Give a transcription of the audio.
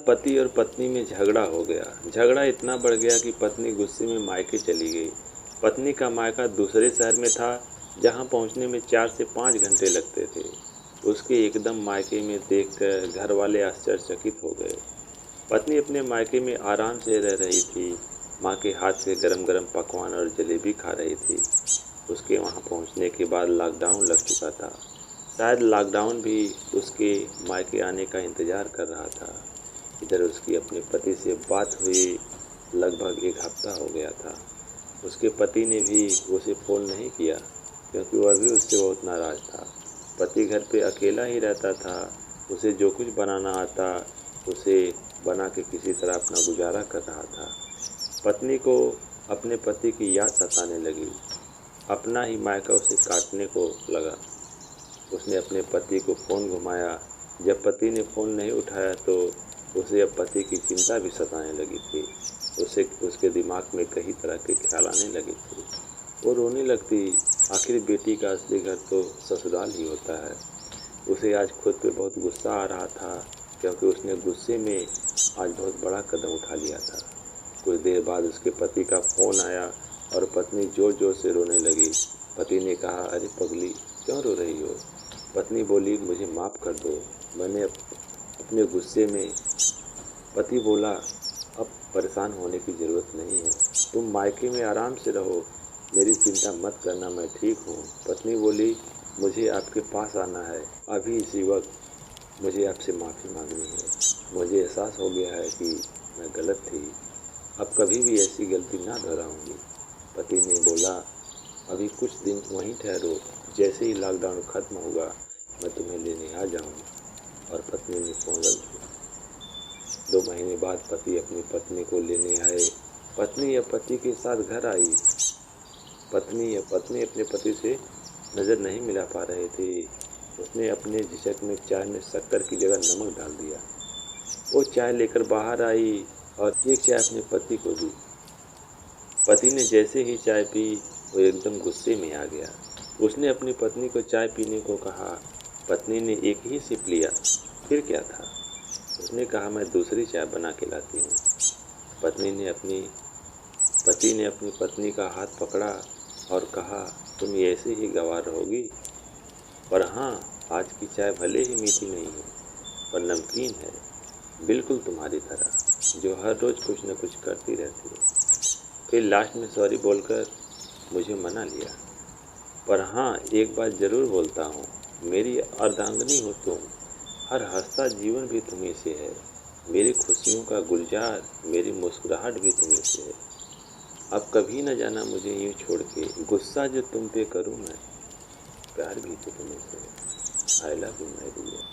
पति और पत्नी में झगड़ा हो गया। झगड़ा इतना बढ़ गया कि पत्नी गुस्से में मायके चली गई। पत्नी का मायका दूसरे शहर में था, जहां पहुंचने में 4 से 5 घंटे लगते थे। उसके एकदम मायके में देखकर घर वाले आश्चर्यचकित हो गए। पत्नी अपने मायके में आराम से रह रही थी। माँ के हाथ से गरम गरम पकवान और जलेबी खा रही थी। उसके वहाँ पहुँचने के बाद लॉकडाउन लग चुका था। शायद लॉकडाउन भी उसके मायके आने का इंतज़ार कर रहा था। इधर उसकी अपने पति से बात हुई लगभग 1 हफ्ता हो गया था। उसके पति ने भी उसे फ़ोन नहीं किया, क्योंकि वह भी उससे बहुत नाराज़ था। पति घर पे अकेला ही रहता था। उसे जो कुछ बनाना आता उसे बना के किसी तरह अपना गुजारा कर रहा था। पत्नी को अपने पति की याद सताने लगी। अपना ही मायका उसे काटने को लगा। उसने अपने पति को फ़ोन घुमाया। जब पति ने फ़ोन नहीं उठाया तो उसे अब पति की चिंता भी सताने लगी थी। उसे उसके दिमाग में कई तरह के ख्याल आने लगे थे। वो रोने लगती। आखिर बेटी का असली घर तो ससुराल ही होता है। उसे आज खुद पे बहुत गुस्सा आ रहा था, क्योंकि उसने गुस्से में आज बहुत बड़ा कदम उठा लिया था। कुछ देर बाद उसके पति का फ़ोन आया और पत्नी ज़ोर ज़ोर से रोने लगी। पति ने कहा, अरे पगली, क्यों रो रही हो? पत्नी बोली, मुझे माफ़ कर दो, मैंने अपने गुस्से में। पति बोला, अब परेशान होने की ज़रूरत नहीं है, तुम मायके में आराम से रहो, मेरी चिंता मत करना, मैं ठीक हूँ। पत्नी बोली, मुझे आपके पास आना है, अभी इसी वक्त मुझे आपसे माफ़ी मांगनी है। मुझे एहसास हो गया है कि मैं गलत थी, अब कभी भी ऐसी गलती ना दोहराऊंगी। पति ने बोला, अभी कुछ दिन वहीं ठहरो, जैसे ही लॉकडाउन ख़त्म होगा मैं तुम्हें लेने आ जाऊंगा। और पत्नी ने फ़ोन रख दिया। 2 महीने बाद पति अपनी पत्नी को लेने आए। पत्नी या पति के साथ घर आई। पत्नी अपने पति से नज़र नहीं मिला पा रही थी। उसने अपने झिझक में चाय में शक्कर की जगह नमक डाल दिया। वो चाय लेकर बाहर आई और एक चाय अपने पति को दी। पति ने जैसे ही चाय पी, वो एकदम गुस्से में आ गया। उसने अपनी पत्नी को चाय पीने को कहा। पत्नी ने एक ही सिप लिया। फिर क्या था? उसने कहा, मैं दूसरी चाय बना के लाती हूँ। पति ने अपनी पत्नी का हाथ पकड़ा और कहा, तुम ऐसे ही गंवार रहोगी? पर हाँ, आज की चाय भले ही मीठी नहीं है, पर नमकीन है, बिल्कुल तुम्हारी तरह, जो हर रोज़ कुछ न कुछ करती रहती है। फिर लास्ट में सॉरी बोलकर मुझे मना लिया। पर हाँ, एक बात ज़रूर बोलता हूँ, मेरी अर्धांगिनी हो तुम, हर हँसता जीवन भी तुम्हीं से है, मेरी खुशियों का गुलजार, मेरी मुस्कुराहट भी तुम्हीं से है। अब कभी न जाना मुझे यूँ छोड़ के, गुस्सा जो तुम पे करूँ मैं, प्यार भी तो तुम्हीं से है। I love you my dear.